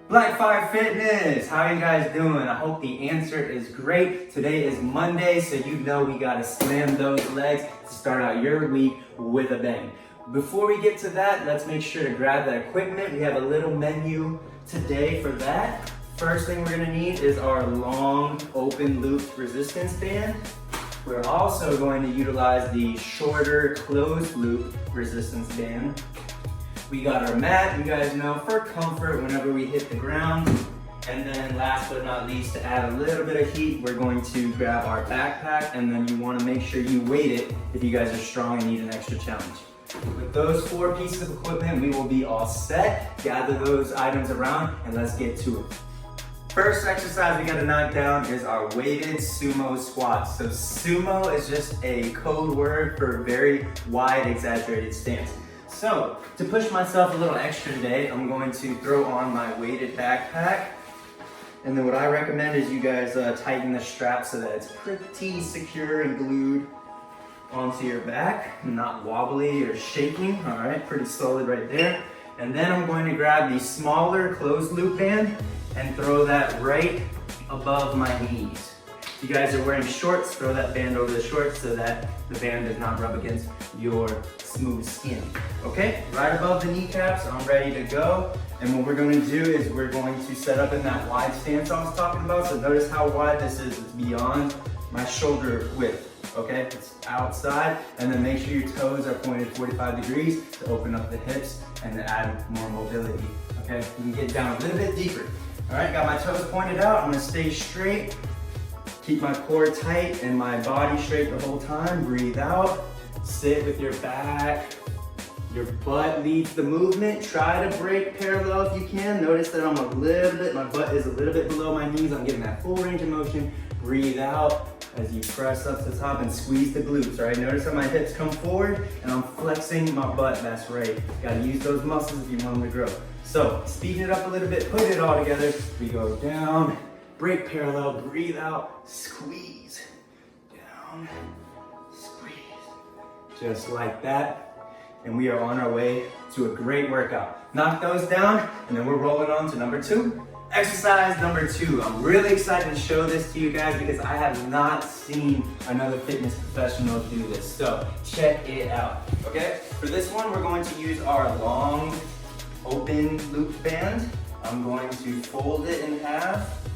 BlackFire Fitness, how are you guys doing? I hope the answer is great. Today is Monday, so you know we gotta slam those legs to start out your week with a bang. Before we get to that, let's make sure to grab that equipment. We have a little menu today for that. First thing we're gonna need is our long open loop resistance band. We're also going to utilize the shorter closed loop resistance band. We got our mat, you guys know, for comfort whenever we hit the ground. And then last but not least, to add a little bit of heat, we're going to grab our backpack, and then you want to make sure you weight it if you guys are strong and need an extra challenge. With those 4 pieces of equipment, we will be all set. Gather those items around and let's get to it. First exercise we gotta knock down is our weighted sumo squats. So sumo is just a code word for a very wide, exaggerated stance. So to push myself a little extra today, I'm going to throw on my weighted backpack. And then what I recommend is you guys tighten the strap so that it's pretty secure and glued onto your back, not wobbly or shaking. All right, pretty solid right there. And then I'm going to grab the smaller closed loop band and throw that right above my knees. If you guys are wearing shorts, throw that band over the shorts so that the band does not rub against your smooth skin. Okay, right above the kneecaps, I'm ready to go. And what we're going to do is we're going to set up in that wide stance I was talking about. So notice how wide this is. It's beyond my shoulder width. Okay, it's outside, and then make sure your toes are pointed 45 degrees to open up the hips and to add more mobility. Okay, you can get down a little bit deeper. All right, got my toes pointed out. I'm gonna stay straight, keep my core tight and my body straight the whole time. Breathe out, sit with your back, your butt leads the movement. Try to break parallel if you can. Notice that I'm a little bit, my butt is a little bit below my knees. I'm getting that full range of motion. Breathe out as you press up to the top and squeeze the glutes, all right? Notice how my hips come forward and I'm flexing my butt, that's right. Gotta use those muscles if you want them to grow. So, speed it up a little bit, put it all together. We go down, break parallel, breathe out, squeeze. Down, squeeze. Just like that. And we are on our way to a great workout. Knock those down, and then we're rolling on to number 2. Exercise number 2. I'm really excited to show this to you guys because I have not seen another fitness professional do this. So check it out, okay? For this one, we're going to use our long open loop band. I'm going to fold it in half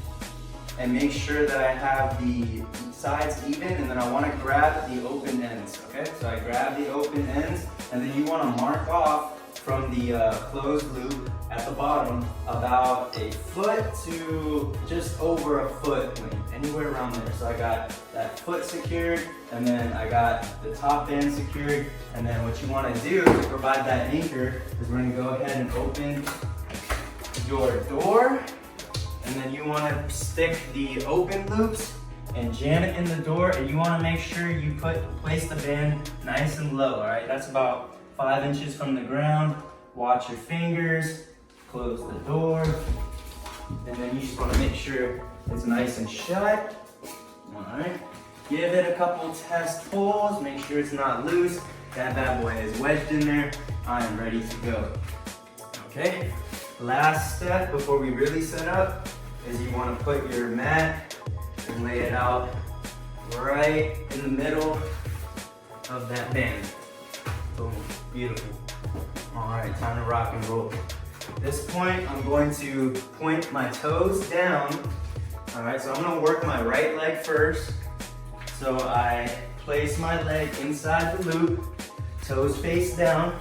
and make sure that I have the sides even, and then I want to grab the open ends, okay? So I grab the open ends, and then you want to mark off from the closed loop at the bottom about a foot to just over a foot, anywhere around there. So I got that foot secured, and then I got the top band secured, and then what you want to do to provide that anchor is we're going to go ahead and open your door, and then you want to stick the open loops and jam it in the door, and you want to make sure you place the band nice and low, all right? That's about 5 inches from the ground. Watch your fingers, close the door, and then you just want to make sure it's nice and shut. All right, give it a couple test pulls, make sure it's not loose. That bad boy is wedged in there. I am ready to go. Okay, last step before we really set up is you want to put your mat and lay it out right in the middle of that band. Boom, beautiful. All right, time to rock and roll. At this point, I'm going to point my toes down. All right, so I'm gonna work my right leg first. So I place my leg inside the loop, toes face down,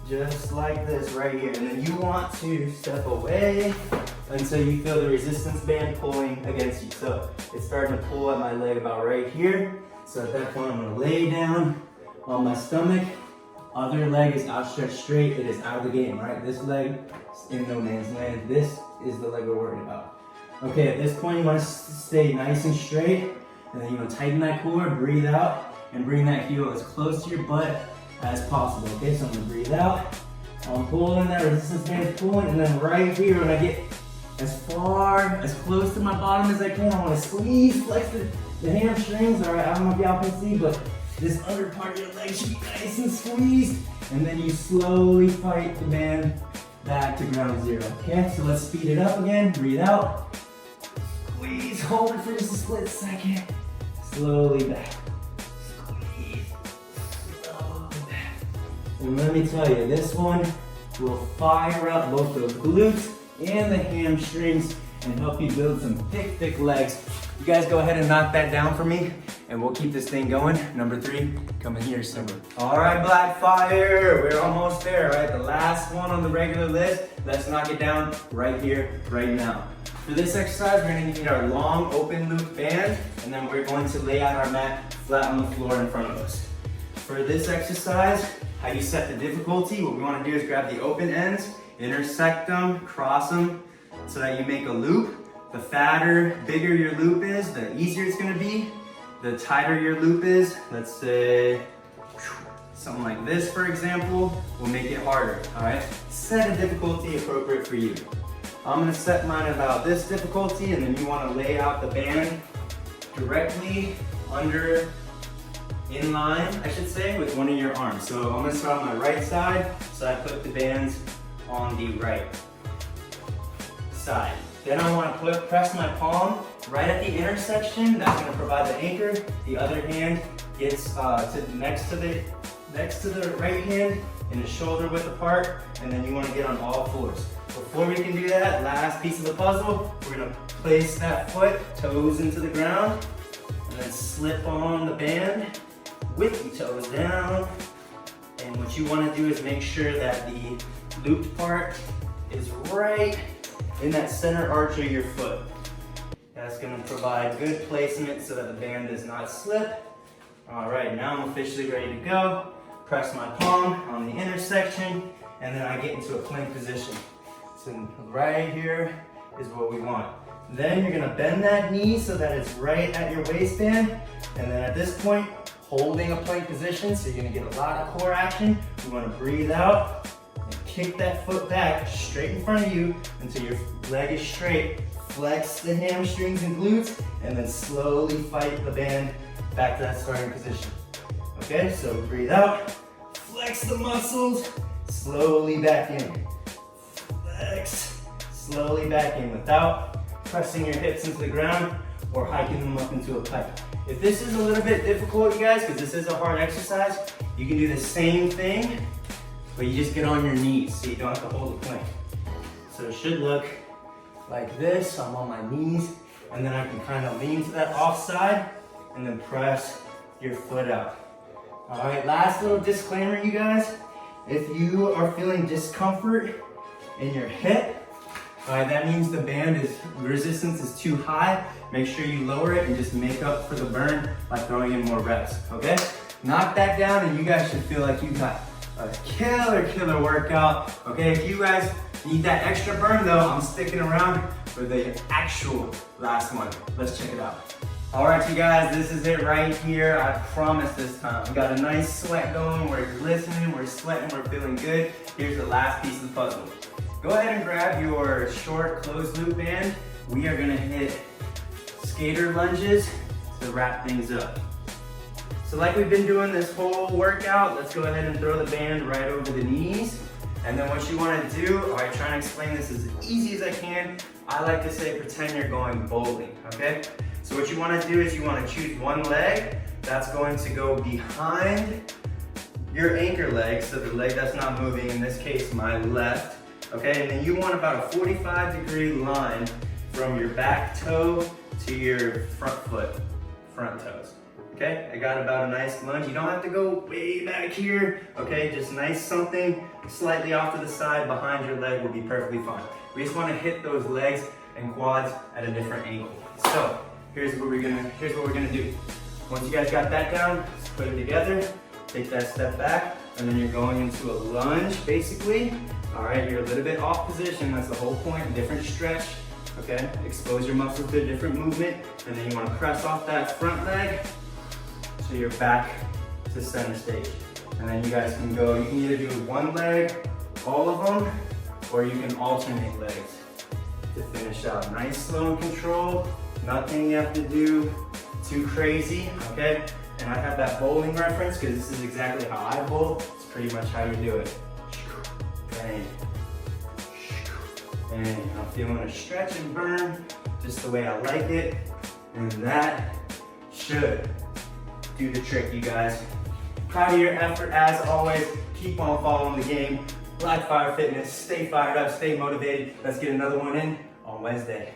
just like this right here. And then you want to step away until you feel the resistance band pulling against you. So it's starting to pull at my leg about right here. So at that point, I'm gonna lay down on my stomach. Other leg is outstretched straight. It is out of the game, right? This leg is in no man's land. This is the leg we're worried about. Okay, at this point, you want to stay nice and straight, and then you want to tighten that core, breathe out, and bring that heel as close to your butt as possible. Okay, so I'm gonna breathe out. I'm pulling that resistance band is pulling, and then right here, when I get as far, as close to my bottom as I can, I want to squeeze, flex the hamstrings. All right, I don't know if y'all can see, but this under part of your leg should be nice and squeezed, and then you slowly fight the band back to ground zero. Okay, so let's speed it up again. Breathe out. Squeeze, hold it for just a split second. Slowly back. Squeeze, slowly back. And let me tell you, this one will fire up both those glutes and the hamstrings and help you build some thick, thick legs. You guys go ahead and knock that down for me, and we'll keep this thing going. Number 3, coming here, Simmer. All right, BlackFire, we're almost there, right? The last one on the regular list. Let's knock it down right here, right now. For this exercise, we're gonna need our long open loop band, and then we're going to lay out our mat flat on the floor in front of us. For this exercise, how you set the difficulty, what we wanna do is grab the open ends, intersect them, cross them, so that you make a loop. The fatter, bigger your loop is, the easier it's gonna be. The tighter your loop is, let's say something like this, for example, will make it harder, all right? Set a difficulty appropriate for you. I'm gonna set mine about this difficulty, and then you wanna lay out the band directly under, in line, I should say, with one of your arms. So I'm gonna start on my right side, so I put the bands on the right side. Then I want to press my palm right at the intersection. That's going to provide the anchor. The other hand gets next to the right hand and the shoulder width apart, and then you want to get on all fours. Before we can do that, last piece of the puzzle, we're going to place that foot, toes into the ground, and then slip on the band with the toes down. And what you want to do is make sure that the looped part is right in that center arch of your foot. That's gonna provide good placement so that the band does not slip. All right, now I'm officially ready to go. Press my palm on the intersection, and then I get into a plank position. So right here is what we want. Then you're gonna bend that knee so that it's right at your waistband, and then at this point, holding a plank position, so you're gonna get a lot of core action. You wanna breathe out, kick that foot back straight in front of you until your leg is straight. Flex the hamstrings and glutes, and then slowly fight the band back to that starting position. Okay, so breathe out, flex the muscles, slowly back in. Flex, slowly back in without pressing your hips into the ground or hiking them up into a pipe. If this is a little bit difficult, you guys, because this is a hard exercise, you can do the same thing, but you just get on your knees so you don't have to hold the plank. So it should look like this. I'm on my knees, and then I can kind of lean to that offside and then press your foot out. All right, last little disclaimer, you guys. If you are feeling discomfort in your hip, all right, that means the band resistance is too high. Make sure you lower it and just make up for the burn by throwing in more reps, okay? Knock that down, and you guys should feel like you got a killer workout. Okay, if you guys need that extra burn though, I'm sticking around for the actual last one. Let's check it out. All right, you guys, this is it right here. I promise this time. We got a nice sweat going. We're glistening, we're sweating, we're feeling good. Here's the last piece of the puzzle. Go ahead and grab your short closed loop band. We are gonna hit skater lunges to wrap things up. So like we've been doing this whole workout, let's go ahead and throw the band right over the knees. And then what you wanna do, all right, trying to explain this as easy as I can, I like to say pretend you're going bowling, okay? So what you wanna do is you wanna choose one leg that's going to go behind your anchor leg, so the leg that's not moving, in this case, my left, okay? And then you want about a 45-degree line from your back toe to your front foot, front toes. Okay, I got about a nice lunge. You don't have to go way back here, okay? Just nice something slightly off to the side behind your leg will be perfectly fine. We just want to hit those legs and quads at a different angle. So here's what we're gonna do. Once you guys got that down, just put it together, take that step back, and then you're going into a lunge basically. All right, you're a little bit off position. That's the whole point, a different stretch. Okay, expose your muscles to a different movement, and then you want to press off that front leg. So you're back to center stage. And then you guys can go, you can either do one leg, all of them, or you can alternate legs to finish out. Nice, slow, and controlled. Nothing you have to do too crazy, okay? And I have that bowling reference because this is exactly how I bowl. It's pretty much how you do it. Bang, And I'm feeling a stretch and burn just the way I like it. And that should do the trick, you guys. Proud of your effort as always. Keep on following the game. BlackFire Fitness. Stay fired up, stay motivated. Let's get another one in on Wednesday.